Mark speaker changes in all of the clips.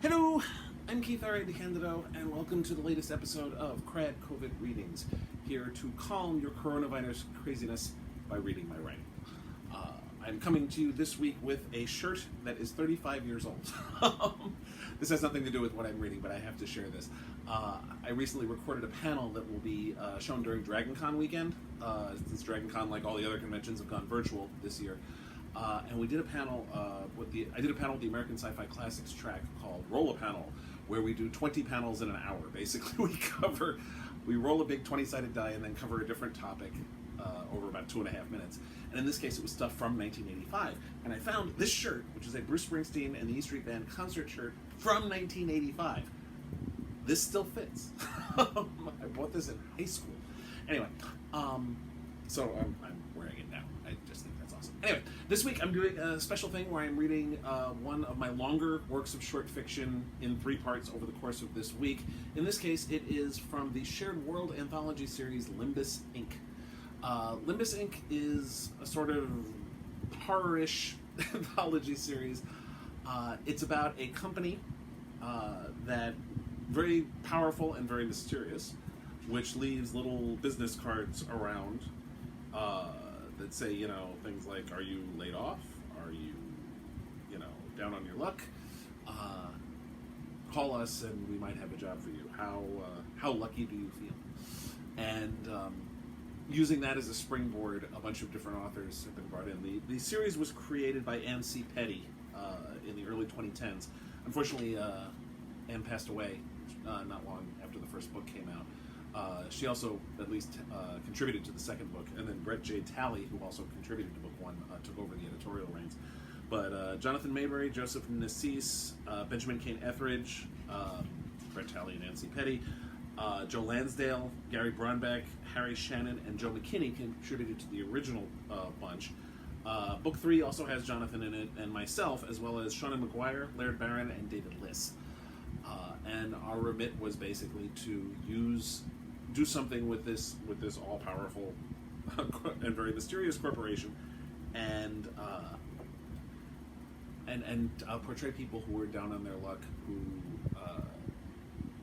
Speaker 1: Hello, I'm Keith R.A. DeCandido, and welcome to the latest episode of KRAD COVID Readings, here to calm your coronavirus craziness by reading my writing. I'm coming to you this week with a shirt that is 35 years old. This has nothing to do with what I'm reading, but I have to share this. I recently recorded a panel that will be shown during DragonCon weekend, since DragonCon, like all the other conventions, have gone virtual this year. And we did a panel with the American Sci-Fi Classics track called Roll a Panel, where we do 20 panels in an hour. Basically, we roll a big 20-sided die and then cover a different topic over about 2.5 minutes. And in this case, it was stuff from 1985. And I found this shirt, which is a Bruce Springsteen and the E Street Band concert shirt from 1985. This still fits. I bought this in high school. Anyway, so I'm wearing it now. I just think that's awesome. Anyway, this week I'm doing a special thing where I'm reading one of my longer works of short fiction in 3 parts over the course of this week. In this case, it is from the Shared World anthology series LIMBUS INC. LIMBUS INC is a sort of horror-ish anthology series. It's about a company that very powerful and very mysterious, which leaves little business cards around that say, things like, are you laid off? Are you, down on your luck? Call us and we might have a job for you. How lucky do you feel? And using that as a springboard, a bunch of different authors have been brought in. The series was created by Anne C. Petty in the early 2010s. Unfortunately, Anne passed away not long after the first book came out. She also at least contributed to the second book, and then Brett J. Talley, who also contributed to book 1, took over the editorial reins. But Jonathan Mayberry, Joseph Nassis, Benjamin Kane Etheridge, Brett Talley and Nancy Petty, Joe Lansdale, Gary Brombeck, Harry Shannon, and Joe McKinney contributed to the original bunch. Book 3 also has Jonathan in it, and myself, as well as Shauna McGuire, Laird Barron, and David Liss. And our remit was basically to do something with this all-powerful and very mysterious corporation, and portray people who are down on their luck, who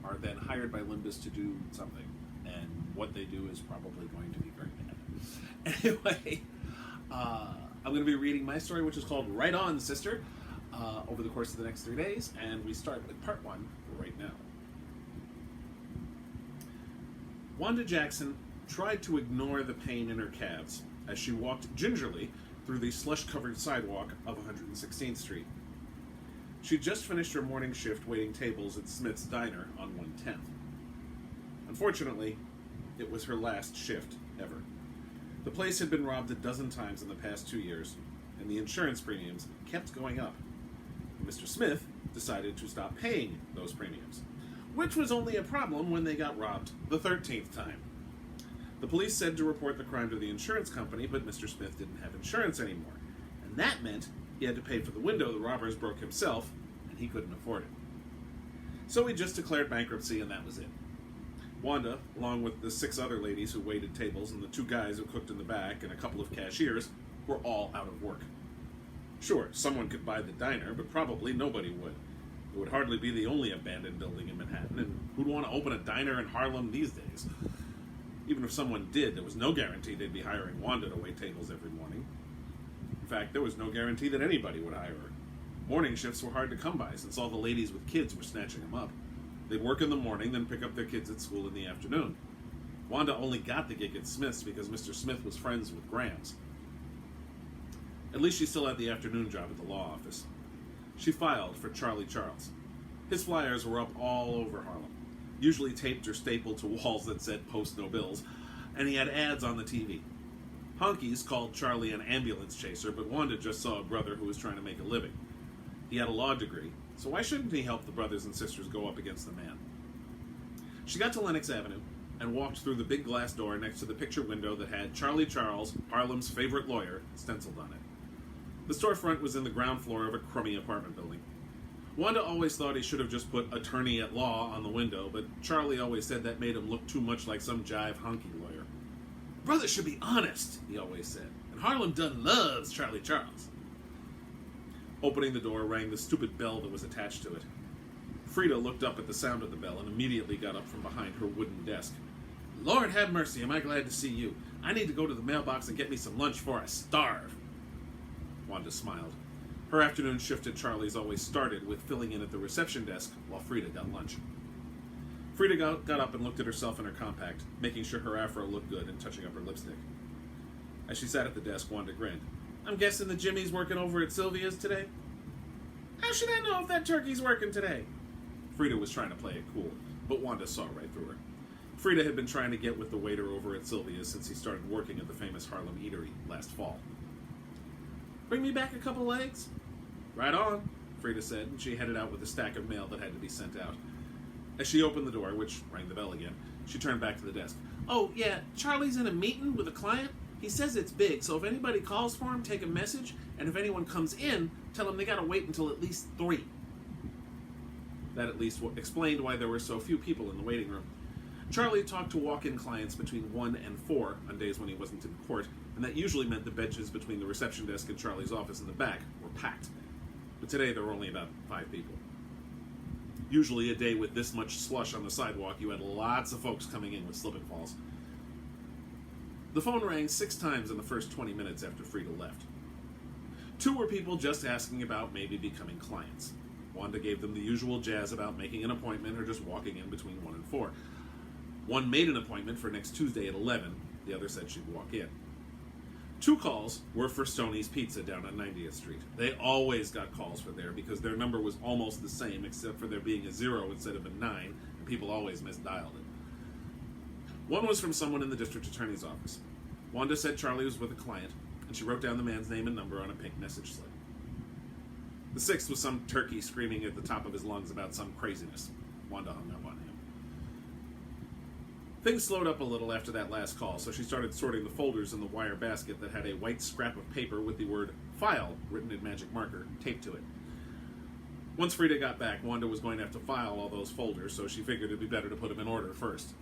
Speaker 1: are then hired by Limbus to do something, and what they do is probably going to be very bad. Anyway, I'm going to be reading my story, which is called Right On, Sister, over the course of the next 3 days, and we start with part 1 right now. Wanda Jackson tried to ignore the pain in her calves as she walked gingerly through the slush-covered sidewalk of 116th Street. She'd just finished her morning shift waiting tables at Smith's Diner on 110th. Unfortunately, it was her last shift ever. The place had been robbed a dozen times in the past 2 years, and the insurance premiums kept going up. Mr. Smith decided to stop paying those premiums, which was only a problem when they got robbed the 13th time. The police said to report the crime to the insurance company, but Mr. Smith didn't have insurance anymore, and that meant he had to pay for the window the robbers broke himself, and he couldn't afford it. So he just declared bankruptcy, and that was it. Wanda, along with the 6 other ladies who waited tables and the 2 guys who cooked in the back and a couple of cashiers, were all out of work. Sure, someone could buy the diner, but probably nobody would. It would hardly be the only abandoned building in Manhattan, and who'd want to open a diner in Harlem these days? Even if someone did, there was no guarantee they'd be hiring Wanda to wait tables every morning. In fact, there was no guarantee that anybody would hire her. Morning shifts were hard to come by, since all the ladies with kids were snatching them up. They'd work in the morning, then pick up their kids at school in the afternoon. Wanda only got the gig at Smith's because Mr. Smith was friends with Graham's. At least she still had the afternoon job at the law office. She filed for Charlie Charles. His flyers were up all over Harlem, usually taped or stapled to walls that said "Post No Bills," and he had ads on the TV. Honkies called Charlie an ambulance chaser, but Wanda just saw a brother who was trying to make a living. He had a law degree, so why shouldn't he help the brothers and sisters go up against the man? She got to Lenox Avenue and walked through the big glass door next to the picture window that had Charlie Charles, Harlem's favorite lawyer, stenciled on it. The storefront was in the ground floor of a crummy apartment building. Wanda always thought he should have just put attorney at law on the window, but Charlie always said that made him look too much like some jive honky lawyer. Brothers should be honest, he always said, and Harlem done loves Charlie Charles. Opening the door rang the stupid bell that was attached to it. Frida looked up at the sound of the bell and immediately got up from behind her wooden desk. Lord have mercy, am I glad to see you. I need to go to the mailbox and get me some lunch before I starve. Wanda smiled. Her afternoon shift at Charlie's always started with filling in at the reception desk while Frida got lunch. Frida got up and looked at herself in her compact, making sure her afro looked good and touching up her lipstick. As she sat at the desk, Wanda grinned. I'm guessing the Jimmy's working over at Sylvia's today? How should I know if that turkey's working today? Frida was trying to play it cool, but Wanda saw right through her. Frida had been trying to get with the waiter over at Sylvia's since he started working at the famous Harlem eatery last fall. Bring me back a couple eggs? Right on, Frida said, and she headed out with a stack of mail that had to be sent out. As she opened the door, which rang the bell again, she turned back to the desk. Oh, yeah, Charlie's in a meeting with a client. He says it's big, so if anybody calls for him, take a message, and if anyone comes in, tell them they gotta wait until at least 3. That at least explained why there were so few people in the waiting room. Charlie talked to walk-in clients between 1 and 4 on days when he wasn't in court, and that usually meant the benches between the reception desk and Charlie's office in the back were packed. But today there were only about 5 people. Usually a day with this much slush on the sidewalk, you had lots of folks coming in with slip and falls. The phone rang 6 times in the first 20 minutes after Frida left. 2 were people just asking about maybe becoming clients. Wanda gave them the usual jazz about making an appointment or just walking in between 1 and 4. One made an appointment for next Tuesday at 11. The other said she'd walk in. 2 calls were for Stoney's Pizza down on 90th Street. They always got calls for there because their number was almost the same except for there being a 0 instead of a 9, and people always misdialed it. One was from someone in the district attorney's office. Wanda said Charlie was with a client, and she wrote down the man's name and number on a pink message slip. The 6th was some turkey screaming at the top of his lungs about some craziness. Wanda hung up on him. Things slowed up a little after that last call, so she started sorting the folders in the wire basket that had a white scrap of paper with the word file written in magic marker taped to it. Once Frida got back, Wanda was going to have to file all those folders, so she figured it'd be better to put them in order first.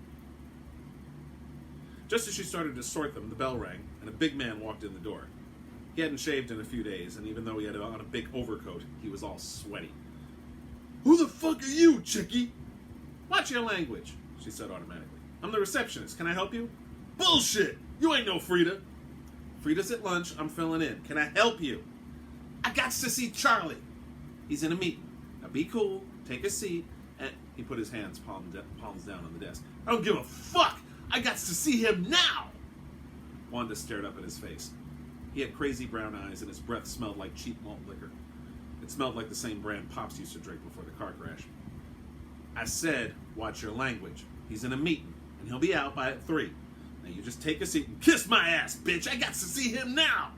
Speaker 1: Just as she started to sort them, the bell rang, and a big man walked in the door. He hadn't shaved in a few days, and even though he had on a big overcoat, he was all sweaty. Who the fuck are you, chickie? Watch your language, she said automatically. I'm the receptionist. Can I help you? Bullshit! You ain't no Frida. Frida's at lunch. I'm filling in. Can I help you? I got to see Charlie. He's in a meeting. Now be cool. Take a seat. And he put his palms down on the desk. I don't give a fuck. I got to see him now. Wanda stared up at his face. He had crazy brown eyes and his breath smelled like cheap malt liquor. It smelled like the same brand Pops used to drink before the car crash. I said, watch your language. He's in a meeting, and he'll be out by 3. Now you just take a seat and kiss my ass, bitch. I got to see him now.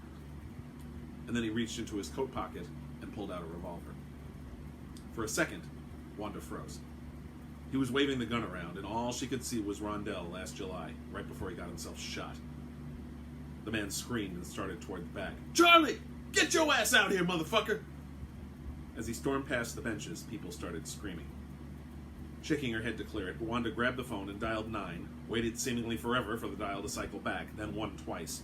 Speaker 1: And then he reached into his coat pocket and pulled out a revolver. For a second, Wanda froze. He was waving the gun around, and all she could see was Rondell last July, right before he got himself shot. The man screamed and started toward the back. Charlie! Get your ass out here, motherfucker! As he stormed past the benches, people started screaming. Shaking her head to clear it, Wanda grabbed the phone and dialed 9, waited seemingly forever for the dial to cycle back, then 1 twice.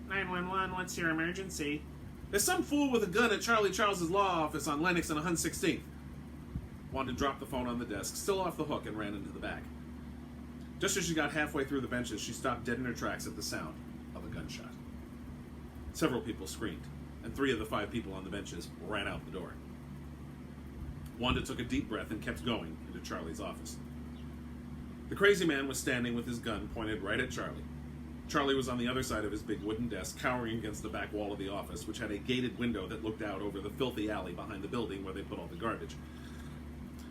Speaker 1: 911, what's your emergency? There's some fool with a gun at Charlie Charles's law office on Lenox and 116th. Wanda dropped the phone on the desk, still off the hook, and ran into the back. Just as she got halfway through the benches, she stopped dead in her tracks at the sound of a gunshot. Several people screamed, and 3 of the 5 people on the benches ran out the door. Wanda took a deep breath and kept going into Charlie's office. The crazy man was standing with his gun pointed right at Charlie. Charlie was on the other side of his big wooden desk, cowering against the back wall of the office, which had a gated window that looked out over the filthy alley behind the building where they put all the garbage.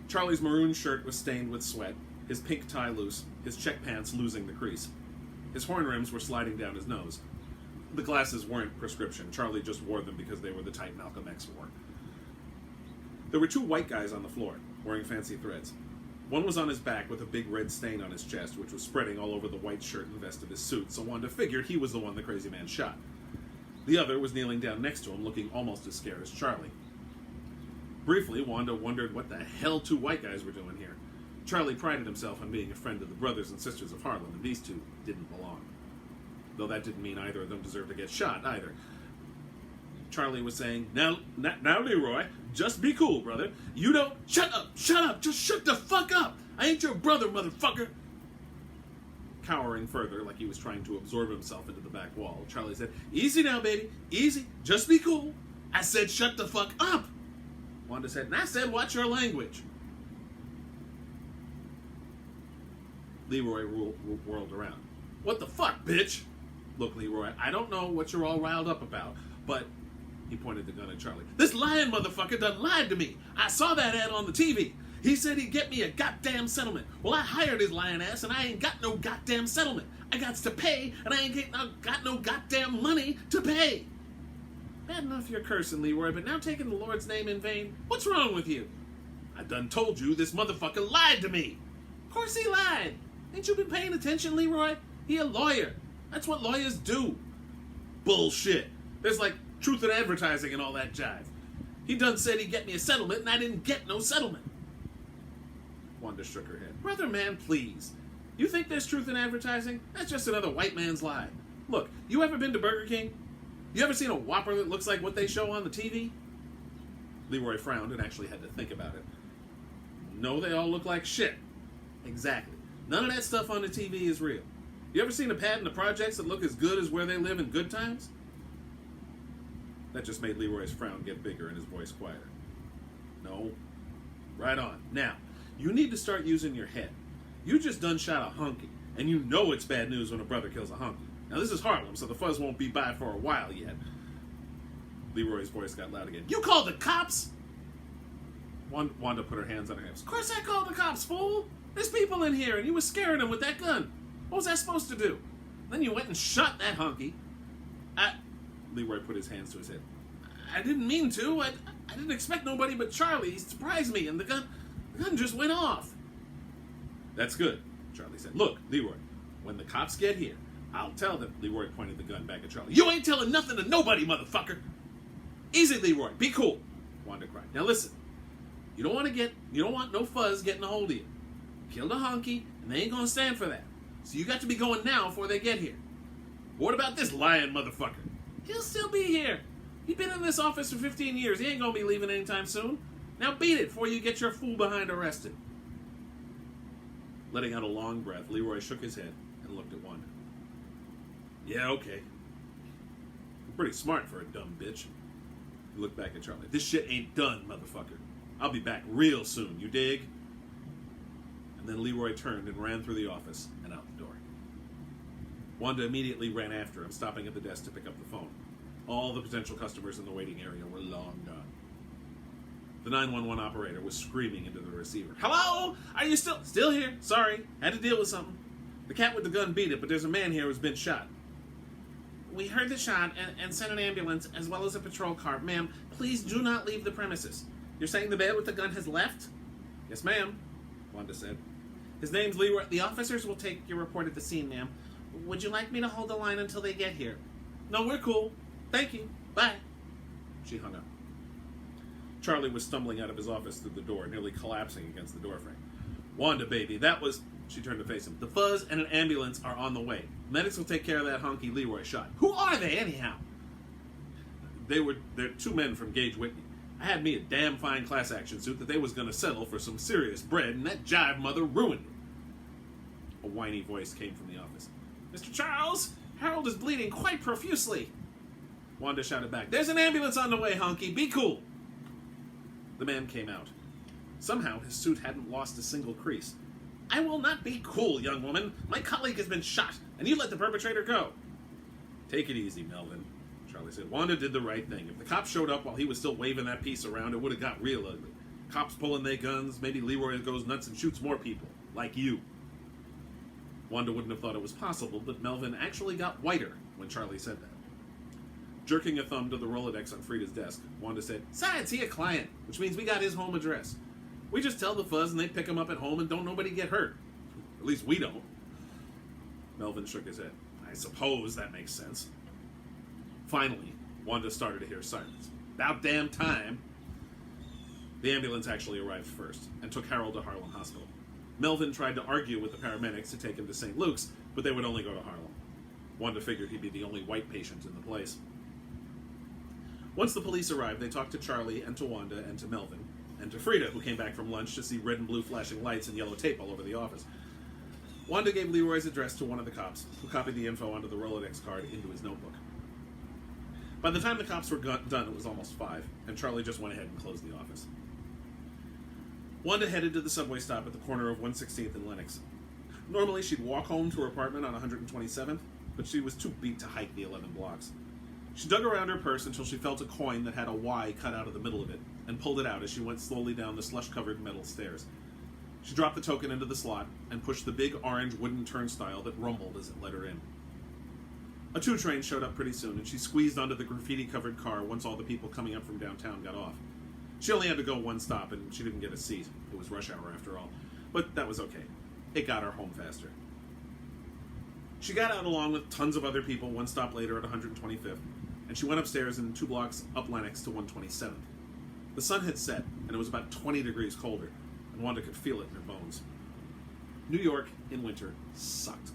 Speaker 1: Charlie's maroon shirt was stained with sweat, his pink tie loose, his check pants losing the crease. His horn rims were sliding down his nose. The glasses weren't prescription. Charlie just wore them because they were the type Malcolm X wore. There were 2 white guys on the floor, wearing fancy threads. One was on his back with a big red stain on his chest, which was spreading all over the white shirt and vest of his suit, so Wanda figured he was the one the crazy man shot. The other was kneeling down next to him, looking almost as scared as Charlie. Briefly, Wanda wondered what the hell 2 white guys were doing here. Charlie prided himself on being a friend of the brothers and sisters of Harlem, and these 2 didn't belong. Though that didn't mean either of them deserved to get shot, either. Charlie was saying, now, Leroy, just be cool, brother. You don't... Shut up, just shut the fuck up. I ain't your brother, motherfucker. Cowering further, like he was trying to absorb himself into the back wall, Charlie said, easy now, baby, easy, just be cool. I said shut the fuck up. Wanda said, and I said watch your language. Leroy whirled around. What the fuck, bitch? Look, Leroy, I don't know what you're all riled up about, but... He pointed the gun at Charlie. This lying motherfucker done lied to me. I saw that ad on the TV. He said he'd get me a goddamn settlement. Well, I hired his lying ass, and I ain't got no goddamn settlement. I got to pay, and I ain't got no goddamn money to pay. Bad enough you're cursing, Leroy, but now taking the Lord's name in vain? What's wrong with you? I done told you this motherfucker lied to me. Of course he lied. Ain't you been paying attention, Leroy? He a lawyer. That's what lawyers do. Bullshit. There's like truth in advertising and all that jive. He done said he'd get me a settlement, and I didn't get no settlement. Wanda shook her head. Brother man, please. You think there's truth in advertising? That's just another white man's lie. Look, you ever been to Burger King? You ever seen a Whopper that looks like what they show on the TV? Leroy frowned and actually had to think about it. No, they all look like shit. Exactly. None of that stuff on the TV is real. You ever seen a pad in the projects that look as good as where they live in good times? That just made Leroy's frown get bigger and his voice quieter. No. Right on. Now, you need to start using your head. You just done shot a hunky, and you know it's bad news when a brother kills a hunky. Now, this is Harlem, so the fuzz won't be by for a while yet. Leroy's voice got loud again. You called the cops? Wanda put her hands on her hips. Of course I called the cops, fool. There's people in here, and you were scaring them with that gun. What was I supposed to do? Then you went and shot that hunky. Leroy put his hands to his head. I didn't mean to. I didn't expect nobody but Charlie. He surprised me, and the gun just went off. That's good, Charlie said. Look, Leroy, when the cops get here, I'll tell them. Leroy pointed the gun back at Charlie. You ain't telling nothing to nobody, motherfucker. Easy, Leroy. Be cool. Wanda cried. Now listen. You don't want no fuzz getting a hold of you. Killed a hunky, and they ain't gonna stand for that. So you got to be going now before they get here. What about this lying motherfucker? He'll still be here. He's been in this office for 15 years. He ain't gonna be leaving anytime soon. Now beat it before you get your fool behind arrested. Letting out a long breath, Leroy shook his head and looked at Wanda. Yeah, okay. You're pretty smart for a dumb bitch. He looked back at Charlie. This shit ain't done, motherfucker. I'll be back real soon, you dig? And then Leroy turned and ran through the office and out the door. Wanda immediately ran after him, stopping at the desk to pick up the phone. All the potential customers in the waiting area were long gone. The 911 operator was screaming into the receiver. Hello? Are you still here? Sorry, had to deal with something. The cat with the gun beat it, but there's a man here who's been shot. We heard the shot and sent an ambulance as well as a patrol car. Ma'am, please do not leave the premises. You're saying the man with the gun has left? Yes, ma'am, Wanda said. His name's Leroy. The officers will take your report at the scene, ma'am. Would you like me to hold the line until they get here? No, we're cool. Thank you. Bye. She hung up. Charlie was stumbling out of his office through the door, nearly collapsing against the doorframe. Wanda, baby, that was... She turned to face him. The fuzz and an ambulance are on the way. Medics will take care of that hunky Leroy shot. Who are they, anyhow? They're two men from Gage Whitney. I had me a damn fine class action suit that they was going to settle for some serious bread, and that jive mother ruined it. A whiny voice came from the office. Mr. Charles, Harold is bleeding quite profusely. Wanda shouted back, there's an ambulance on the way, hunky. Be cool. The man came out. Somehow his suit hadn't lost a single crease. I will not be cool, young woman. My colleague has been shot, and you let the perpetrator go. Take it easy, Melvin, Charlie said. Wanda did the right thing. If the cops showed up while he was still waving that piece around, it would have got real ugly. Cops pulling their guns, maybe Leroy goes nuts and shoots more people, like you. Wanda wouldn't have thought it was possible, but Melvin actually got whiter when Charlie said that. Jerking a thumb to the Rolodex on Frida's desk, Wanda said, "Besides, he a client, which means we got his home address. We just tell the fuzz and they pick him up at home and don't nobody get hurt. At least we don't." Melvin shook his head. I suppose that makes sense. Finally, Wanda started to hear sirens. About damn time. The ambulance actually arrived first and took Harold to Harlem Hospital. Melvin tried to argue with the paramedics to take him to St. Luke's, but they would only go to Harlem. Wanda figured he'd be the only white patient in the place. Once the police arrived, they talked to Charlie and to Wanda and to Melvin and to Frida, who came back from lunch to see red and blue flashing lights and yellow tape all over the office. Wanda gave Leroy's address to one of the cops, who copied the info onto the Rolodex card into his notebook. By the time the cops were done, it was almost 5, and Charlie just went ahead and closed the office. Wanda headed to the subway stop at the corner of 116th and Lenox. Normally, she'd walk home to her apartment on 127th, but she was too beat to hike the 11 blocks. She dug around her purse until she felt a coin that had a Y cut out of the middle of it, and pulled it out as she went slowly down the slush-covered metal stairs. She dropped the token into the slot and pushed the big orange wooden turnstile that rumbled as it let her in. A 2 train showed up pretty soon, and she squeezed onto the graffiti-covered car once all the people coming up from downtown got off. She only had to go one stop, and she didn't get a seat. It was rush hour after all. But that was okay. It got her home faster. She got out along with tons of other people one stop later at 125th, and she went upstairs and 2 blocks up Lenox to 127th. The sun had set, and it was about 20 degrees colder, and Wanda could feel it in her bones. New York in winter sucked.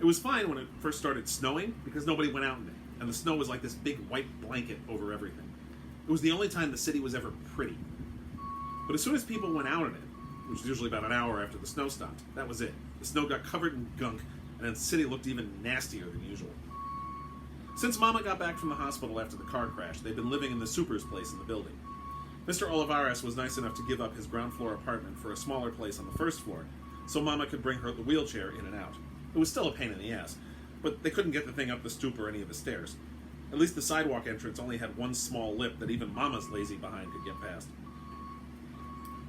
Speaker 1: It was fine when it first started snowing, because nobody went out in it, and the snow was like this big white blanket over everything. It was the only time the city was ever pretty. But as soon as people went out in it, which was usually about an hour after the snow stopped, that was it. The snow got covered in gunk, and the city looked even nastier than usual. Since Mama got back from the hospital after the car crash, they'd been living in the super's place in the building. Mr. Olivares was nice enough to give up his ground floor apartment for a smaller place on the first floor, so Mama could bring her the wheelchair in and out. It was still a pain in the ass, but they couldn't get the thing up the stoop or any of the stairs. At least the sidewalk entrance only had one small lip that even Mama's lazy behind could get past.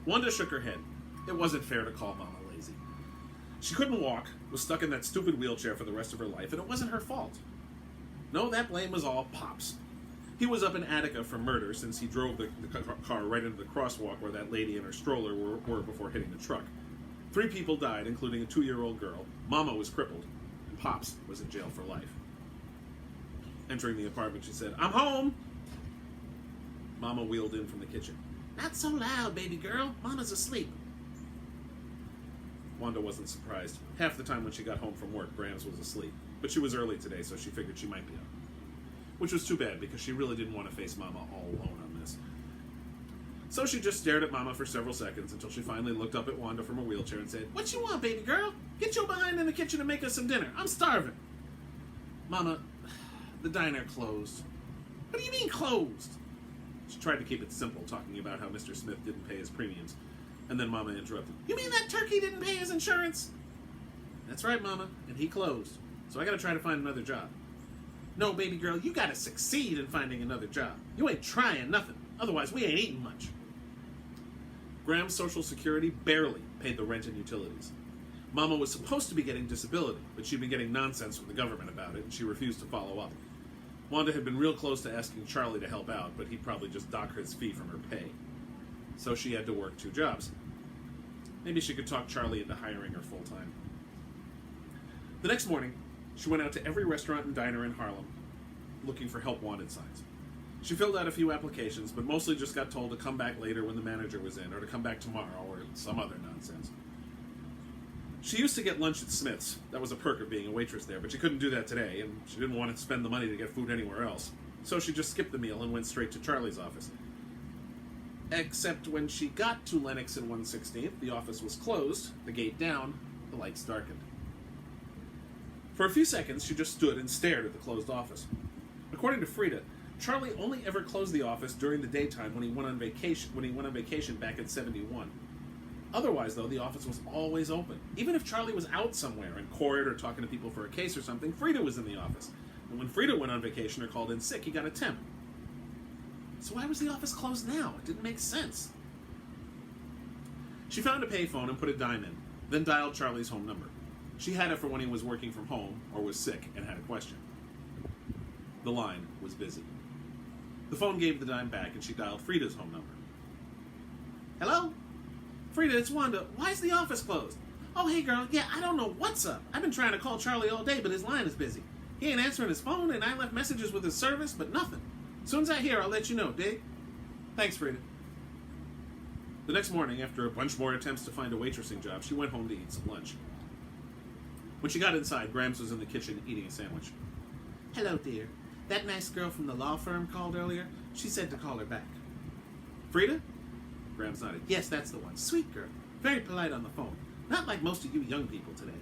Speaker 1: Wanda shook her head. It wasn't fair to call Mama lazy. She couldn't walk, was stuck in that stupid wheelchair for the rest of her life, and it wasn't her fault. No, that blame was all Pop's. He was up in Attica for murder since he drove the car right into the crosswalk where that lady and her stroller were before hitting the truck. 3 people died, including a 2-year-old girl. Mama was crippled, and Pops was in jail for life. Entering the apartment, she said, "I'm home!" Mama wheeled in from the kitchen. "Not so loud, baby girl. Mama's asleep." Wanda wasn't surprised. Half the time when she got home from work, Grams was asleep. But she was early today, so she figured she might be up. Which was too bad, because she really didn't want to face Mama all alone on this. So she just stared at Mama for several seconds until she finally looked up at Wanda from her wheelchair and said, "What you want, baby girl? Get your behind in the kitchen and make us some dinner. I'm starving." "Mama, the diner closed." "What do you mean closed?" She tried to keep it simple, talking about how Mr. Smith didn't pay his premiums. And then Mama interrupted. "You mean that turkey didn't pay his insurance?" "That's right, Mama, and he closed. So I gotta try to find another job." "No, baby girl, you gotta succeed in finding another job. You ain't trying nothing. Otherwise, we ain't eating much." Graham's Social Security barely paid the rent and utilities. Mama was supposed to be getting disability, but she'd been getting nonsense from the government about it, and she refused to follow up. Wanda had been real close to asking Charlie to help out, but he'd probably just dock his fee from her pay. So she had to work 2 jobs. Maybe she could talk Charlie into hiring her full-time. The next morning, she went out to every restaurant and diner in Harlem, looking for help wanted signs. She filled out a few applications, but mostly just got told to come back later when the manager was in, or to come back tomorrow, or some other nonsense. She used to get lunch at Smith's. That was a perk of being a waitress there, but she couldn't do that today, and she didn't want to spend the money to get food anywhere else. So she just skipped the meal and went straight to Charlie's office. Except when she got to Lenox and 116th, the office was closed, the gate down, the lights darkened. For a few seconds, she just stood and stared at the closed office. According to Frida, Charlie only ever closed the office during the daytime when he went on vacation back in 71. Otherwise, though, the office was always open. Even if Charlie was out somewhere in court or talking to people for a case or something, Frida was in the office. And when Frida went on vacation or called in sick, he got a temp. So why was the office closed now? It didn't make sense. She found a payphone and put a dime in, then dialed Charlie's home number. She had it for when he was working from home or was sick and had a question. The line was busy. The phone gave the dime back and she dialed Frida's home number. "Hello? Frida, it's Wanda. Why is the office closed?" "Oh, hey, girl. Yeah, I don't know what's up. I've been trying to call Charlie all day, but his line is busy. He ain't answering his phone, and I left messages with his service, but nothing. As soon as I hear, I'll let you know, dig? Thanks, Frida." The next morning, after a bunch more attempts to find a waitressing job, she went home to eat some lunch. When she got inside, Grams was in the kitchen eating a sandwich. "Hello, dear. That nice girl from the law firm called earlier. She said to call her back. Frida? Grams nodded. Yes, that's the one. Sweet girl. Very polite on the phone. Not like most of you young people today.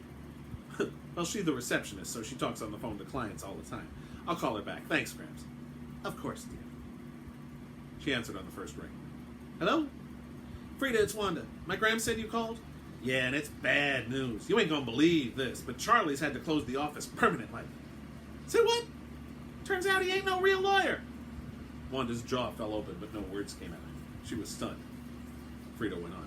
Speaker 1: Well, she's the receptionist, so she talks on the phone to clients all the time. I'll call her back. Thanks, Grams. Of course, dear. She answered on the first ring. Hello? Frida, it's Wanda. My Grams said you called? Yeah, and it's bad news. You ain't gonna believe this, but Charlie's had to close the office permanently. Say what? Turns out he ain't no real lawyer. Wanda's jaw fell open, but no words came out. She was stunned. Frida went on.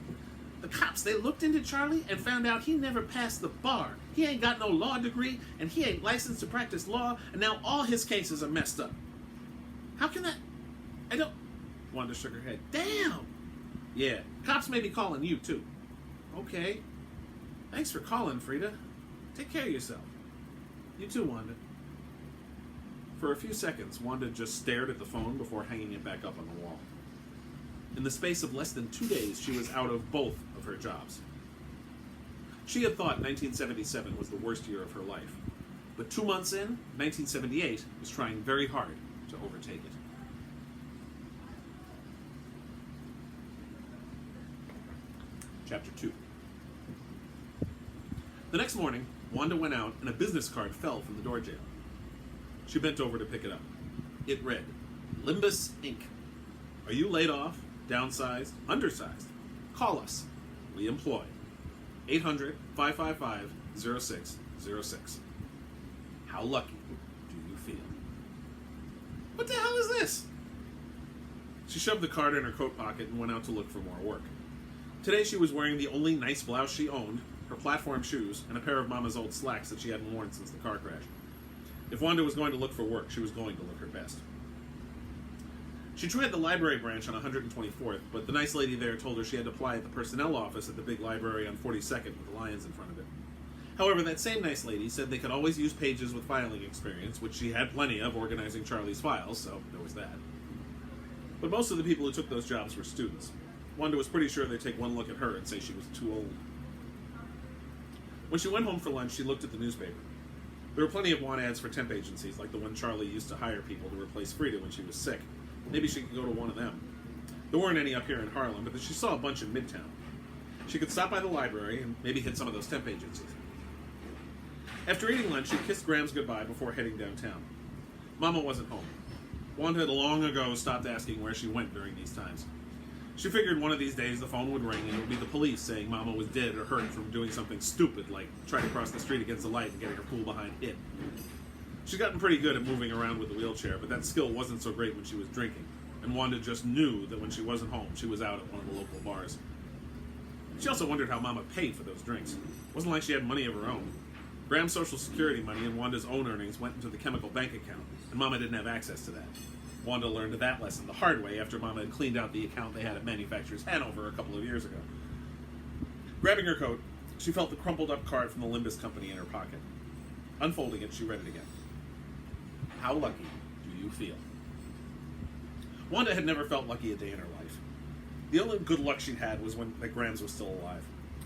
Speaker 1: The cops, they looked into Charlie and found out he never passed the bar. He ain't got no law degree, and he ain't licensed to practice law, and now all his cases are messed up. How can that... I don't... Wanda shook her head. Damn! Yeah, cops may be calling you, too. Okay. Thanks for calling, Frida. Take care of yourself. You too, Wanda. For a few seconds, Wanda just stared at the phone before hanging it back up on the wall. In the space of less than 2 days, she was out of both of her jobs. She had thought 1977 was the worst year of her life. But 2 months in, 1978 was trying very hard to overtake it. Chapter 2. The next morning, Wanda went out and a business card fell from the door jamb. She bent over to pick it up. It read, LIMBUS INC. Are you laid off, downsized, undersized? Call us. We employ. 800-555-0606. How lucky do you feel? What the hell is this? She shoved the card in her coat pocket and went out to look for more work. Today she was wearing the only nice blouse she owned, her platform shoes, and a pair of Mama's old slacks that she hadn't worn since the car crash. If Wanda was going to look for work, she was going to look her best. She tried the library branch on 124th, but the nice lady there told her she had to apply at the personnel office at the big library on 42nd with the lions in front of it. However, that same nice lady said they could always use pages with filing experience, which she had plenty of organizing Charlie's files, so there was that. But most of the people who took those jobs were students. Wanda was pretty sure they'd take one look at her and say she was too old. When she went home for lunch, she looked at the newspaper. There were plenty of want ads for temp agencies, like the one Charlie used to hire people to replace Frida when she was sick. Maybe she could go to one of them. There weren't any up here in Harlem, but she saw a bunch in Midtown. She could stop by the library and maybe hit some of those temp agencies. After eating lunch, she kissed Grams goodbye before heading downtown. Mama wasn't home. Wanda had long ago stopped asking where she went during these times. She figured one of these days the phone would ring and it would be the police saying Mama was dead or hurt from doing something stupid like trying to cross the street against the light and getting her pool behind hit. She'd gotten pretty good at moving around with the wheelchair, but that skill wasn't so great when she was drinking, and Wanda just knew that when she wasn't home, she was out at one of the local bars. She also wondered how Mama paid for those drinks. It wasn't like she had money of her own. Graham's Social Security money and Wanda's own earnings went into the chemical bank account, and Mama didn't have access to that. Wanda learned that lesson the hard way after Mama had cleaned out the account they had at Manufacturers Hanover a couple of years ago. Grabbing her coat, she felt the crumpled up card from the Limbus company in her pocket. Unfolding it, she read it again. How lucky do you feel? Wanda had never felt lucky a day in her life. The only good luck she'd had was when that Grams was still alive.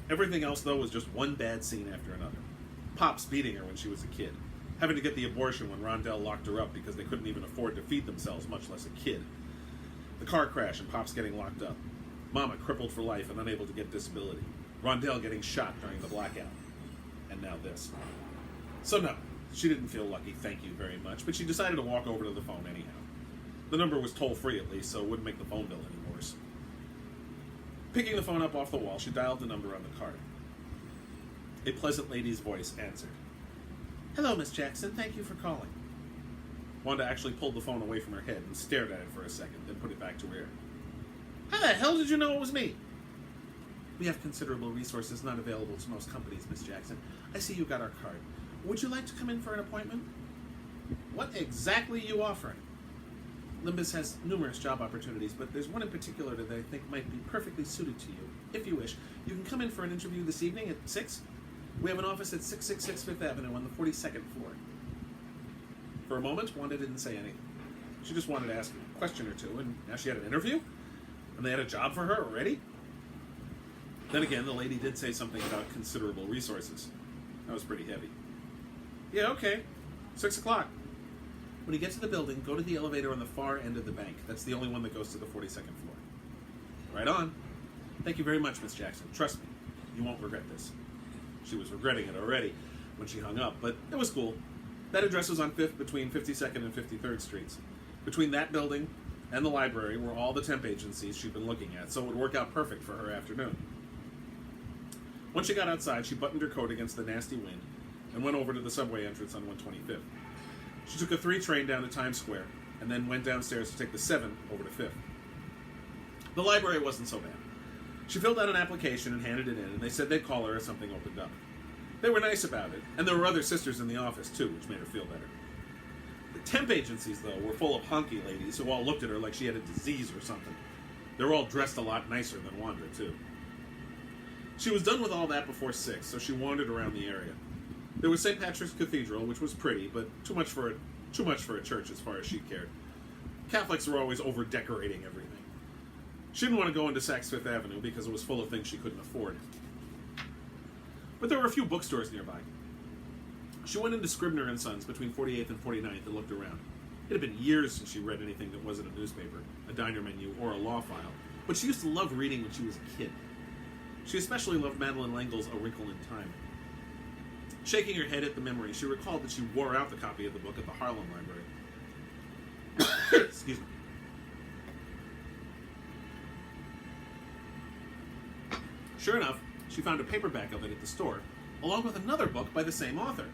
Speaker 1: Everything else, though, was just one bad scene after another. Pops beating her when she was a kid. Having to get the abortion when Rondell locked her up because they couldn't even afford to feed themselves, much less a kid. The car crash and Pops getting locked up. Mama crippled for life and unable to get disability. Rondell getting shot during the blackout. And now this. So no, she didn't feel lucky, thank you very much, but she decided to walk over to the phone anyhow. The number was toll-free at least, so it wouldn't make the phone bill any worse. Picking the phone up off the wall, she dialed the number on the card. A pleasant lady's voice answered. Hello, Miss Jackson. Thank you for calling. Wanda actually pulled the phone away from her head and stared at it for a second, then put it back to her ear. How the hell did you know it was me? We have considerable resources not available to most companies, Miss Jackson. I see you got our card. Would you like to come in for an appointment? What exactly are you offering? Limbus has numerous job opportunities, but there's one in particular that I think might be perfectly suited to you. If you wish, you can come in for an interview this evening at 6. We have an office at 666 Fifth Avenue on the 42nd floor. For a moment, Wanda didn't say anything. She just wanted to ask a question or two, and now she had an interview? And they had a job for her already? Then again, the lady did say something about considerable resources. That was pretty heavy. Yeah, okay. 6 o'clock. When you get to the building, go to the elevator on the far end of the bank. That's the only one that goes to the 42nd floor. Right on. Thank you very much, Miss Jackson. Trust me, you won't regret this. She was regretting it already when she hung up, but it was cool. That address was on 5th between 52nd and 53rd Streets. Between that building and the library were all the temp agencies she'd been looking at, so it would work out perfect for her afternoon. Once she got outside, she buttoned her coat against the nasty wind and went over to the subway entrance on 125th. She took a 3 train down to Times Square and then went downstairs to take the 7 over to 5th. The library wasn't so bad. She filled out an application and handed it in, and they said they'd call her if something opened up. They were nice about it, and there were other sisters in the office, too, which made her feel better. The temp agencies, though, were full of honky ladies who all looked at her like she had a disease or something. They were all dressed a lot nicer than Wanda, too. She was done with all that before 6, so she wandered around the area. There was St. Patrick's Cathedral, which was pretty, but too much for a church as far as she cared. Catholics were always over-decorating everything. She didn't want to go into Saks Fifth Avenue because it was full of things she couldn't afford. But there were a few bookstores nearby. She went into Scribner and Sons between 48th and 49th and looked around. It had been years since she read anything that wasn't a newspaper, a diner menu, or a law file, but she used to love reading when she was a kid. She especially loved Madeleine L'Engle's A Wrinkle in Time. Shaking her head at the memory, she recalled that she wore out the copy of the book at the Harlem library. Excuse me. Sure enough, she found a paperback of it at the store, along with another book by the same author.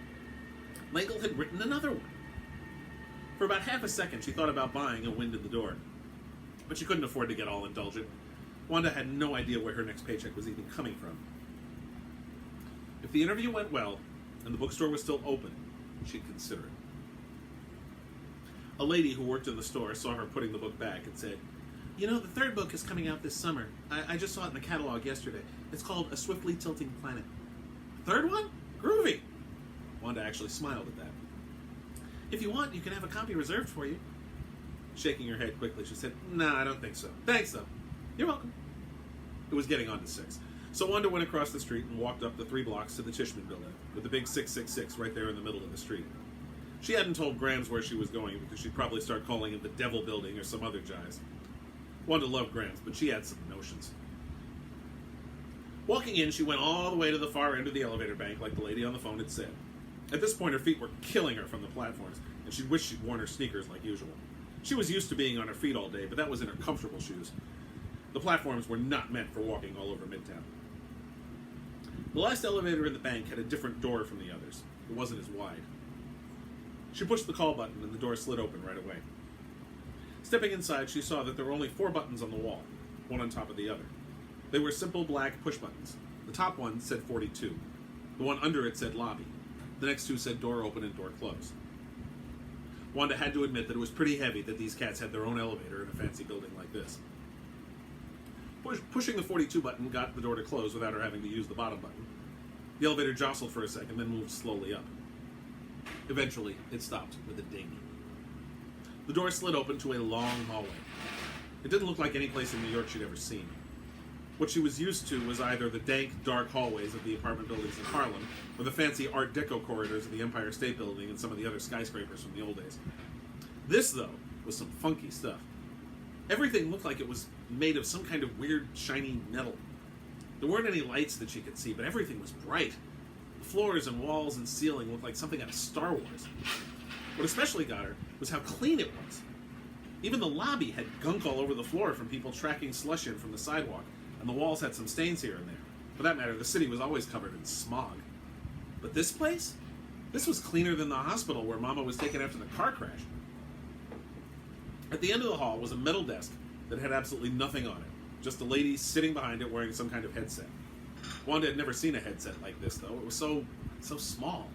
Speaker 1: L'Engle had written another one. For about half a second, she thought about buying and winded the door. But she couldn't afford to get all indulgent. Wanda had no idea where her next paycheck was even coming from. If the interview went well, and the bookstore was still open, she'd consider it. A lady who worked in the store saw her putting the book back and said, "You know, the 3rd book is coming out this summer. I just saw it in the catalog yesterday. It's called A Swiftly Tilting Planet." "3rd one? Groovy!" Wanda actually smiled at that. "If you want, you can have a copy reserved for you." Shaking her head quickly, she said, "Nah, I don't think so. Thanks, though." "You're welcome." It was getting on to 6. So Wanda went across the street and walked up the 3 blocks to the Tishman building, with the big 666 right there in the middle of the street. She hadn't told Grams where she was going because she'd probably start calling it the Devil Building or some other jive. Wanda loved Grams, but she had some notions. Walking in, she went all the way to the far end of the elevator bank like the lady on the phone had said. At this point, her feet were killing her from the platforms, and she wished she'd worn her sneakers like usual. She was used to being on her feet all day, but that was in her comfortable shoes. The platforms were not meant for walking all over Midtown. The last elevator in the bank had a different door from the others. It wasn't as wide. She pushed the call button, and the door slid open right away. Stepping inside, she saw that there were only 4 buttons on the wall, one on top of the other. They were simple black push buttons. The top one said 42. The one under it said lobby. The next 2 said door open and door close. Wanda had to admit that it was pretty heavy that these cats had their own elevator in a fancy building like this. Pushing the 42 button got the door to close without her having to use the bottom button. The elevator jostled for a second, then moved slowly up. Eventually, it stopped with a ding. The door slid open to a long hallway. It didn't look like any place in New York she'd ever seen. What she was used to was either the dank, dark hallways of the apartment buildings in Harlem, or the fancy Art Deco corridors of the Empire State Building and some of the other skyscrapers from the old days. This, though, was some funky stuff. Everything looked like it was made of some kind of weird, shiny metal. There weren't any lights that she could see, but everything was bright. The floors and walls and ceiling looked like something out of Star Wars. What especially got her was how clean it was. Even the lobby had gunk all over the floor from people tracking slush in from the sidewalk, and the walls had some stains here and there. For that matter, the city was always covered in smog. But this place? This was cleaner than the hospital where Mama was taken after the car crash. At the end of the hall was a metal desk that had absolutely nothing on it, just a lady sitting behind it wearing some kind of headset. Wanda had never seen a headset like this, though. It was so small.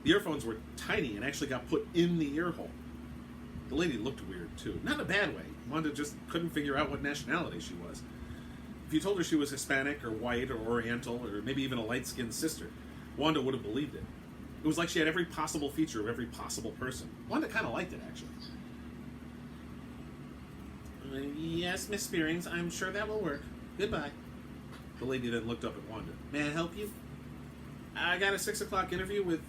Speaker 1: The earphones were tiny and actually got put in the ear hole. The lady looked weird, too. Not in a bad way. Wanda just couldn't figure out what nationality she was. If you told her she was Hispanic or white or Oriental or maybe even a light-skinned sister, Wanda would have believed it. It was like she had every possible feature of every possible person. Wanda kind of liked it, actually. "Yes, Miss Spearings, I'm sure that will work. Goodbye." The lady then looked up at Wanda. "May I help you?" "I got a 6 o'clock interview with,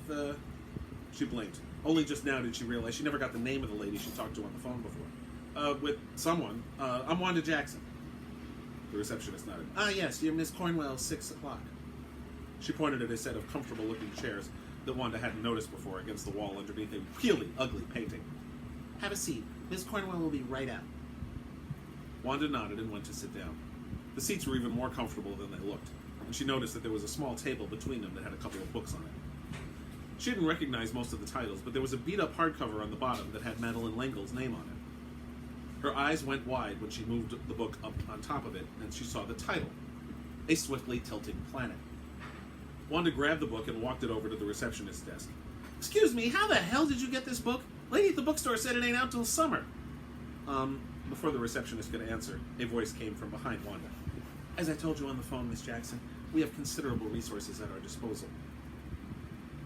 Speaker 1: She blinked. Only just now did she realize she never got the name of the lady she talked to on the phone before. With someone. I'm Wanda Jackson. The receptionist nodded. Ah, yes, you're Miss Cornwell's 6 o'clock. She pointed at a set of comfortable-looking chairs that Wanda hadn't noticed before against the wall underneath a really ugly painting. Have a seat. Miss Cornwell will be right out. Wanda nodded and went to sit down. The seats were even more comfortable than they looked, and she noticed that there was a small table between them that had a couple of books on it. She didn't recognize most of the titles, but there was a beat-up hardcover on the bottom that had Madeleine L'Engle's name on it. Her eyes went wide when she moved the book up on top of it, and she saw the title, A Swiftly Tilting Planet. Wanda grabbed the book and walked it over to the receptionist's desk. Excuse me, how the hell did you get this book? Lady at the bookstore said it ain't out till summer. Before the receptionist could answer, a voice came from behind Wanda. As I told you on the phone, Miss Jackson, we have considerable resources at our disposal.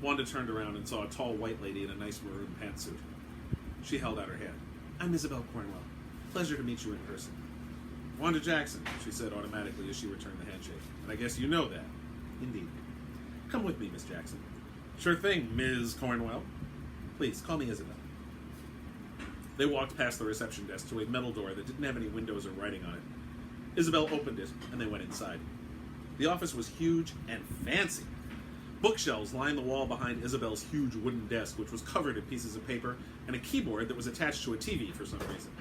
Speaker 1: Wanda turned around and saw a tall white lady in a nice maroon pantsuit. She held out her hand. I'm Isabel Cornwell. Pleasure to meet you in person. Wanda Jackson, she said automatically as she returned the handshake. And I guess you know that. Indeed. Come with me, Miss Jackson. Sure thing, Ms. Cornwell. Please, call me Isabel. They walked past the reception desk to a metal door that didn't have any windows or writing on it. Isabel opened it, and they went inside. The office was huge and fancy. Bookshelves lined the wall behind Isabel's huge wooden desk, which was covered in pieces of paper, and a keyboard that was attached to a TV for some reason.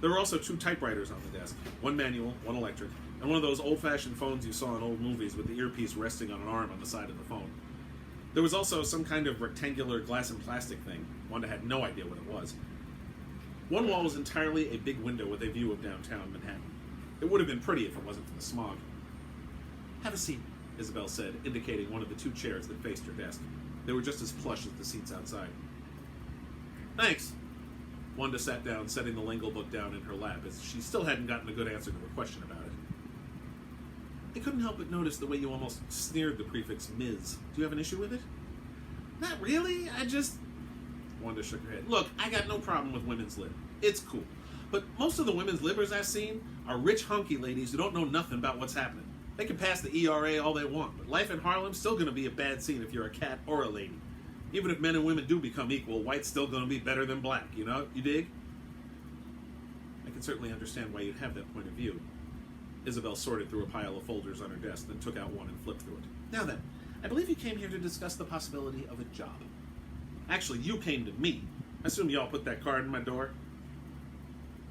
Speaker 1: There were also 2 typewriters on the desk, one manual, one electric, and one of those old-fashioned phones you saw in old movies with the earpiece resting on an arm on the side of the phone. There was also some kind of rectangular glass and plastic thing. Wanda had no idea what it was. One wall was entirely a big window with a view of downtown Manhattan. It would have been pretty if it wasn't for the smog. Have a seat, Isabel said, indicating one of the 2 chairs that faced her desk. They were just as plush as the seats outside. Thanks. Wanda sat down, setting the L'Engle book down in her lap, as she still hadn't gotten a good answer to her question about it. I couldn't help but notice the way you almost sneered the prefix Ms. Do you have an issue with it? Not really, Wanda shook her head. Look, I got no problem with women's lib. It's cool. But most of the women's libbers I've seen are rich, hunky ladies who don't know nothing about what's happening. They can pass the ERA all they want, but life in Harlem's still going to be a bad scene if you're a cat or a lady. Even if men and women do become equal, white's still going to be better than black, you know? You dig? I can certainly understand why you'd have that point of view. Isabel sorted through a pile of folders on her desk, then took out one and flipped through it. Now then, I believe you came here to discuss the possibility of a job. Actually, you came to me. I assume y'all put that card in my door?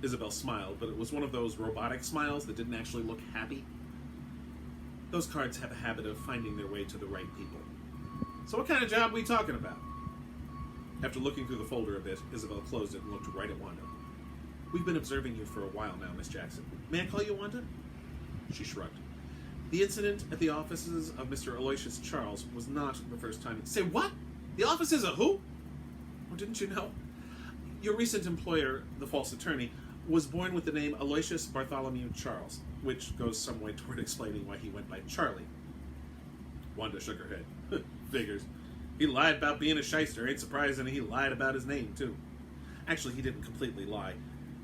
Speaker 1: Isabel smiled, but it was one of those robotic smiles that didn't actually look happy. Those cards have a habit of finding their way to the right people. So what kind of job are we talking about? After looking through the folder a bit, Isabel closed it and looked right at Wanda. We've been observing you for a while now, Miss Jackson. May I call you Wanda? She shrugged. The incident at the offices of Mr. Aloysius Charles was not the first time. Say what? The offices of who? Oh, didn't you know? Your recent employer, the false attorney, was born with the name Aloysius Bartholomew Charles, which goes some way toward explaining why he went by Charlie. Wanda shook her head. Figures. He lied about being a shyster. Ain't surprising he lied about his name, too. Actually, he didn't completely lie.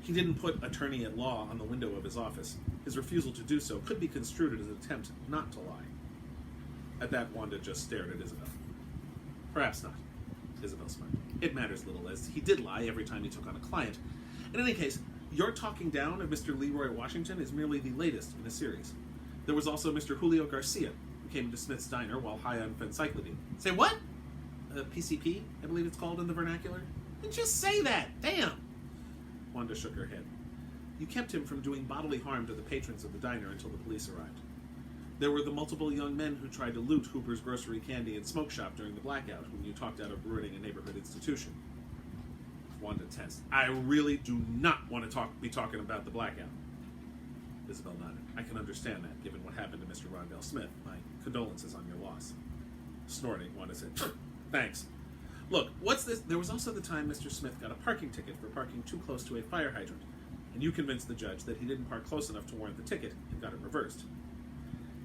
Speaker 1: He didn't put attorney at law on the window of his office. His refusal to do so could be construed as an attempt not to lie. At that, Wanda just stared at Isabel. Perhaps not. Isabel smiled. It matters little, as he did lie every time he took on a client. In any case, your talking down of Mr. Leroy Washington is merely the latest in a series. There was also Mr. Julio Garcia, who came to Smith's Diner while high on phencyclidine. Say what? PCP, I believe it's called in the vernacular? Then just say that! Damn! Wanda shook her head. You kept him from doing bodily harm to the patrons of the diner until the police arrived. There were the multiple young men who tried to loot Hooper's grocery, candy, and smoke shop during the blackout, whom you talked out of ruining a neighborhood institution. Wanda tensed. I really do not want to be talking about the blackout. Isabel nodded. I can understand that, given what happened to Mr. Rondell Smith. My condolences on your loss. Snorting, Wanda said, Thanks. Look, what's this? There was also the time Mr. Smith got a parking ticket for parking too close to a fire hydrant, and you convinced the judge that he didn't park close enough to warrant the ticket and got it reversed.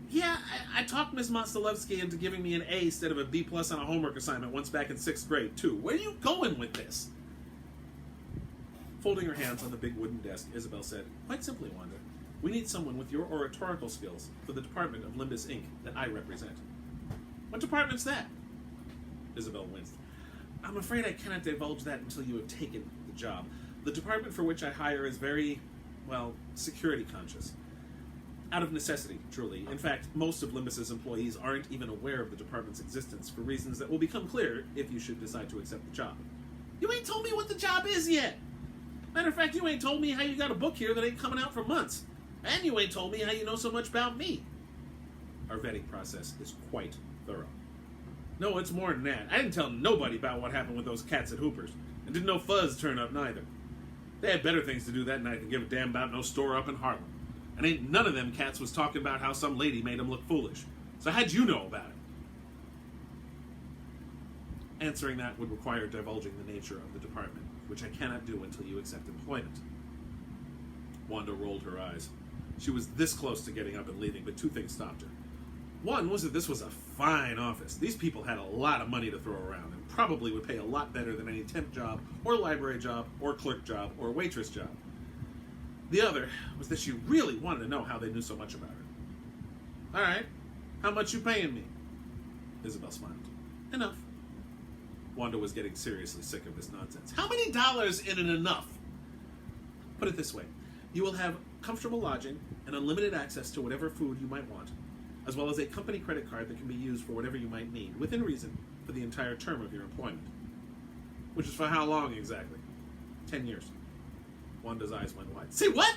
Speaker 1: Yeah, I talked Ms. Mostelowski into giving me an A instead of a B+ on a homework assignment once back in 6th grade, too. Where are you going with this? Folding her hands on the big wooden desk, Isabel said, Quite simply, Wanda, we need someone with your oratorical skills for the department of LIMBUS INC that I represent. What department's that? Isabel winced. I'm afraid I cannot divulge that until you have taken the job. The department for which I hire is very, well, security conscious. Out of necessity, truly. In fact, most of Limbus's employees aren't even aware of the department's existence for reasons that will become clear if you should decide to accept the job. You ain't told me what the job is yet! Matter of fact, you ain't told me how you got a book here that ain't coming out for months. And you ain't told me how you know so much about me. Our vetting process is quite thorough. No, it's more than that. I didn't tell nobody about what happened with those cats at Hooper's. And didn't no Fuzz turn up neither. They had better things to do that night than give a damn about no store up in Harlem. And ain't none of them cats was talking about how some lady made them look foolish. So how'd you know about it? Answering that would require divulging the nature of the department, which I cannot do until you accept employment. Wanda rolled her eyes. She was this close to getting up and leaving, but two things stopped her. One was that this was a fine office. These people had a lot of money to throw around and probably would pay a lot better than any temp job, or library job, or clerk job, or waitress job. The other was that she really wanted to know how they knew so much about her. All right, how much you paying me? Isabel smiled. Enough. Wanda was getting seriously sick of this nonsense. How many dollars in an enough? Put it this way. You will have comfortable lodging and unlimited access to whatever food you might want, as well as a company credit card that can be used for whatever you might need, within reason, for the entire term of your employment. Which is for how long exactly? 10 years. Wanda's eyes went wide. Say what?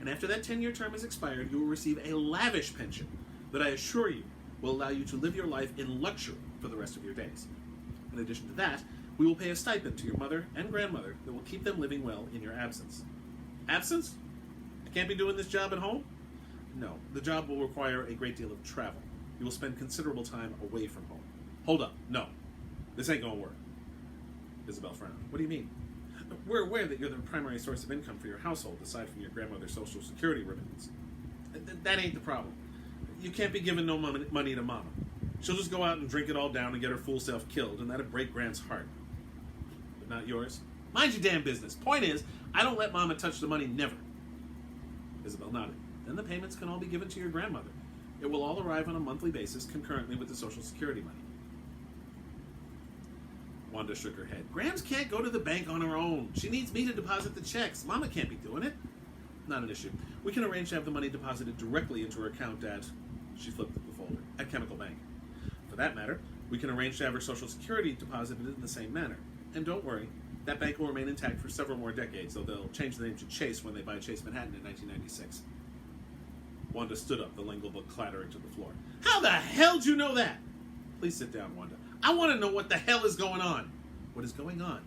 Speaker 1: And after that 10-year term is expired, you will receive a lavish pension that I assure you will allow you to live your life in luxury for the rest of your days. In addition to that, we will pay a stipend to your mother and grandmother that will keep them living well in your absence. Absence? I can't be doing this job at home? No, the job will require a great deal of travel. You will spend considerable time away from home. Hold up, no. This ain't gonna work. Isabel frowned. What do you mean? We're aware that you're the primary source of income for your household, aside from your grandmother's Social Security remittance. That ain't the problem. You can't be giving no money to Mama. She'll just go out and drink it all down and get her fool self killed, and that'd break Grant's heart. But not yours. Mind your damn business. Point is, I don't let Mama touch the money, never. Isabel nodded. Then the payments can all be given to your grandmother. It will all arrive on a monthly basis, concurrently with the Social Security money. Wanda shook her head. Grams can't go to the bank on her own. She needs me to deposit the checks. Mama can't be doing it. Not an issue. We can arrange to have the money deposited directly into her account at... She flipped the folder. At Chemical Bank. For that matter, we can arrange to have her Social Security deposited in the same manner. And don't worry, that bank will remain intact for several more decades, though they'll change the name to Chase when they buy Chase Manhattan in 1996. Wanda stood up, the lingual book clattering to the floor. How the hell did you know that? Please sit down, Wanda. I want to know what the hell is going on. What is going on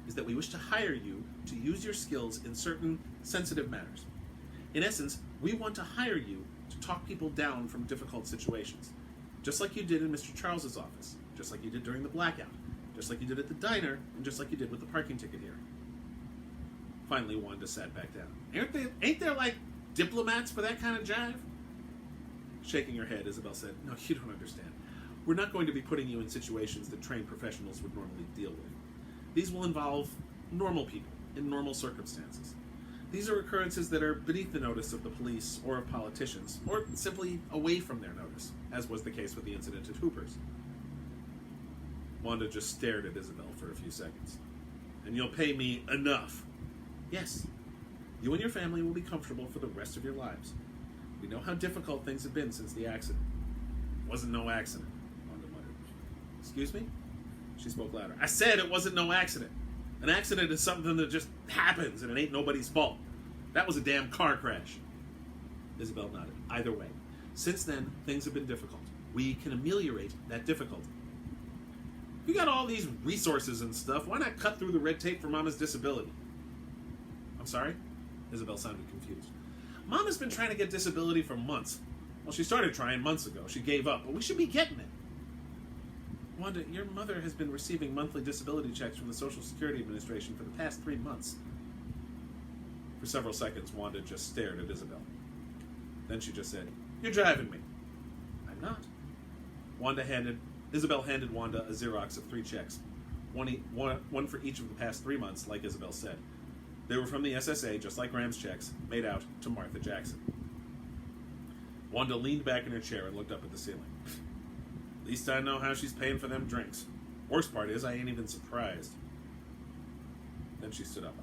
Speaker 1: is that we wish to hire you to use your skills in certain sensitive matters. In essence, we want to hire you to talk people down from difficult situations. Just like you did in Mr. Charles's office. Just like you did during the blackout. Just like you did at the diner. And just like you did with the parking ticket here. Finally, Wanda sat back down. Ain't there like diplomats for that kind of jive? Shaking her head, Isabel said, No, you don't understand. We're not going to be putting you in situations that trained professionals would normally deal with. These will involve normal people in normal circumstances. These are occurrences that are beneath the notice of the police or of politicians, or simply away from their notice, as was the case with the incident at Hooper's. Wanda just stared at Isabel for a few seconds. And you'll pay me enough. Yes. You and your family will be comfortable for the rest of your lives. We know how difficult things have been since the accident. It wasn't no accident, Wanda muttered. Excuse me? She spoke louder. I said it wasn't no accident. An accident is something that just happens and it ain't nobody's fault. That was a damn car crash. Isabel nodded. Either way, since then, things have been difficult. We can ameliorate that difficulty. You got all these resources and stuff. Why not cut through the red tape for Mama's disability? I'm sorry? Isabel sounded confused. Mama's been trying to get disability for months. Well, she started trying months ago. She gave up, but we should be getting it. Wanda, your mother has been receiving monthly disability checks from the Social Security Administration for the past 3 months. For several seconds, Wanda just stared at Isabel. Then she just said, You're driving me. I'm not. Isabel handed Wanda a Xerox of 3 checks, one for each of the past 3 months, like Isabel said. They were from the SSA, just like Graham's checks, made out to Martha Jackson. Wanda leaned back in her chair and looked up at the ceiling. At least I know how she's paying for them drinks. Worst part is, I ain't even surprised. Then she stood up.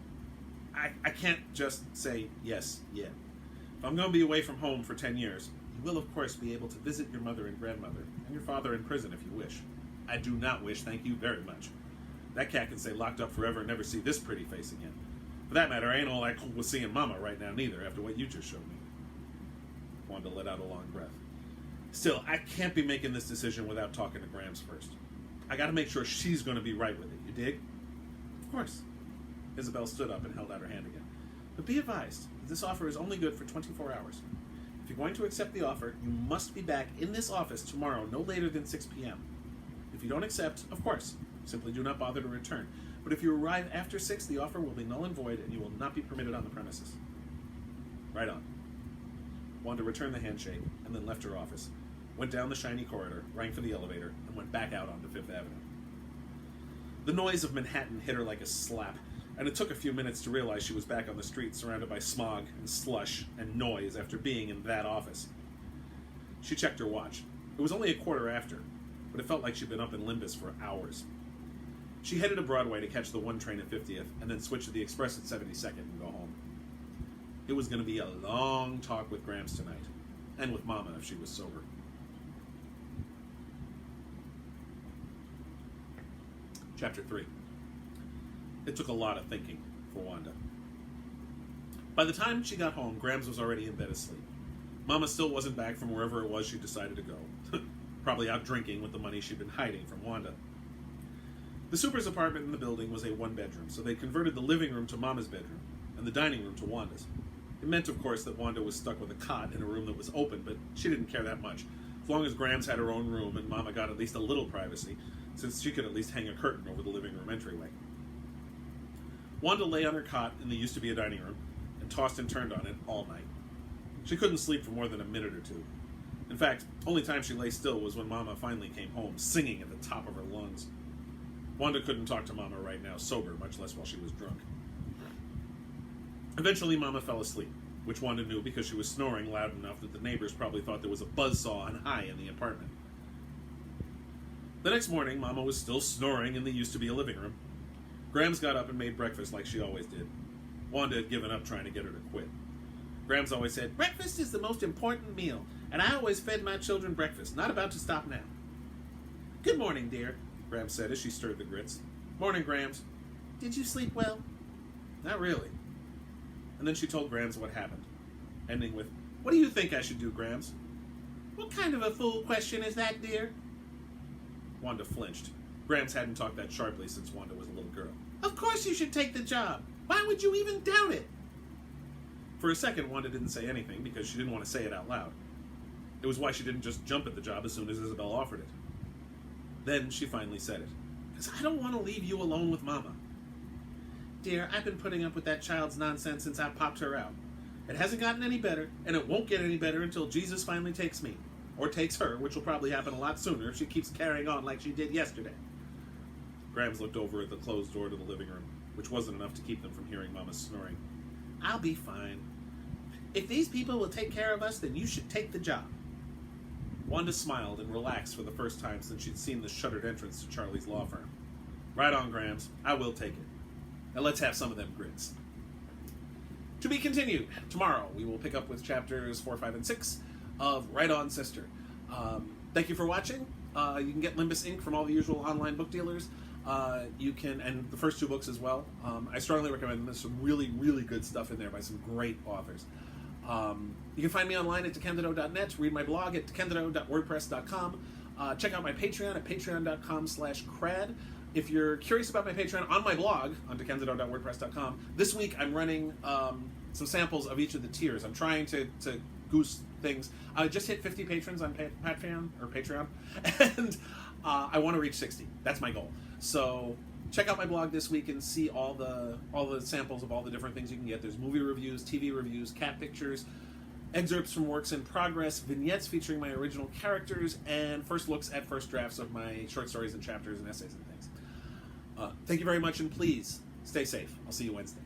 Speaker 1: I can't just say yes yet. If I'm going to be away from home for 10 years, you will, of course, be able to visit your mother and grandmother, and your father in prison if you wish. I do not wish, thank you very much. That cat can stay locked up forever and never see this pretty face again. For that matter, I ain't all that cool with seeing Mama right now, neither, after what you just showed me. Wanda let out a long breath. Still, I can't be making this decision without talking to Grams first. I gotta make sure she's gonna be right with it, you dig? Of course. Isabel stood up and held out her hand again. But be advised, this offer is only good for 24 hours. If you're going to accept the offer, you must be back in this office tomorrow no later than 6 p.m. If you don't accept, of course, simply do not bother to return. But if you arrive after 6, the offer will be null and void and you will not be permitted on the premises. Right on. Wanda returned the handshake and then left her office, went down the shiny corridor, rang for the elevator, and went back out onto Fifth Avenue. The noise of Manhattan hit her like a slap, and it took a few minutes to realize she was back on the street surrounded by smog and slush and noise after being in that office. She checked her watch. It was only a quarter after, but it felt like she'd been up in Limbus for hours. She headed to Broadway to catch the 1 train at 50th, and then switch to the Express at 72nd and go home. It was going to be a long talk with Grams tonight, and with Mama if she was sober. Chapter 3. It took a lot of thinking for Wanda. By the time she got home, Grams was already in bed asleep. Mama still wasn't back from wherever it was she decided to go. Probably out drinking with the money she'd been hiding from Wanda. The super's apartment in the building was a 1-bedroom, so they converted the living room to Mama's bedroom, and the dining room to Wanda's. It meant, of course, that Wanda was stuck with a cot in a room that was open, but she didn't care that much, as long as Grams had her own room and Mama got at least a little privacy, since she could at least hang a curtain over the living room entryway. Wanda lay on her cot in the used-to-be a dining room, and tossed and turned on it all night. She couldn't sleep for more than a minute or two. In fact, only time she lay still was when Mama finally came home, singing at the top of her lungs. Wanda couldn't talk to Mama right now, sober, much less while she was drunk. Eventually, Mama fell asleep, which Wanda knew because she was snoring loud enough that the neighbors probably thought there was a buzzsaw on high in the apartment. The next morning, Mama was still snoring in the used-to-be-a living room. Grams got up and made breakfast like she always did. Wanda had given up trying to get her to quit. Grams always said, "Breakfast is the most important meal, and I always fed my children breakfast. Not about to stop now." "Good morning, dear," Grams said as she stirred the grits. "Morning, Grams. Did you sleep well?" "Not really." And then she told Grams what happened, ending with, "What do you think I should do, Grams?" "What kind of a fool question is that, dear?" Wanda flinched. Grams hadn't talked that sharply since Wanda was a little girl. "Of course you should take the job. Why would you even doubt it?" For a second, Wanda didn't say anything because she didn't want to say it out loud. It was why she didn't just jump at the job as soon as Isabel offered it. Then she finally said it. "Because I don't want to leave you alone with Mama." "Dear, I've been putting up with that child's nonsense since I popped her out. It hasn't gotten any better, and it won't get any better until Jesus finally takes me. Or takes her, which will probably happen a lot sooner if she keeps carrying on like she did yesterday." Grams looked over at the closed door to the living room, which wasn't enough to keep them from hearing Mama's snoring. "I'll be fine. If these people will take care of us, then you should take the job." Wanda smiled and relaxed for the first time since she'd seen the shuttered entrance to Charlie's law firm. "Right on, Grams. I will take it. Now let's have some of them grits." To be continued. Tomorrow we will pick up with chapters 4, 5, and 6 of Right On, Sister. Thank you for watching. You can get Limbus Inc. from all the usual online book dealers. You can, and the first 2 books as well. I strongly recommend them. There's some really, really good stuff in there by some great authors. You can find me online at DeCandido.net, read my blog at DeCandido.wordpress.com, check out my Patreon at patreon.com/KRAD. If you're curious about my Patreon, on my blog, on DeCandido.wordpress.com, this week I'm running some samples of each of the tiers. I'm trying to goose things. I just hit 50 patrons on Patreon, and I want to reach 60. That's my goal. So check out my blog this week and see all the samples of all the different things you can get. There's movie reviews, TV reviews, cat pictures, excerpts from works in progress, vignettes featuring my original characters, and first looks at first drafts of my short stories and chapters and essays and things. Thank you very much, and please stay safe. I'll see you Wednesday.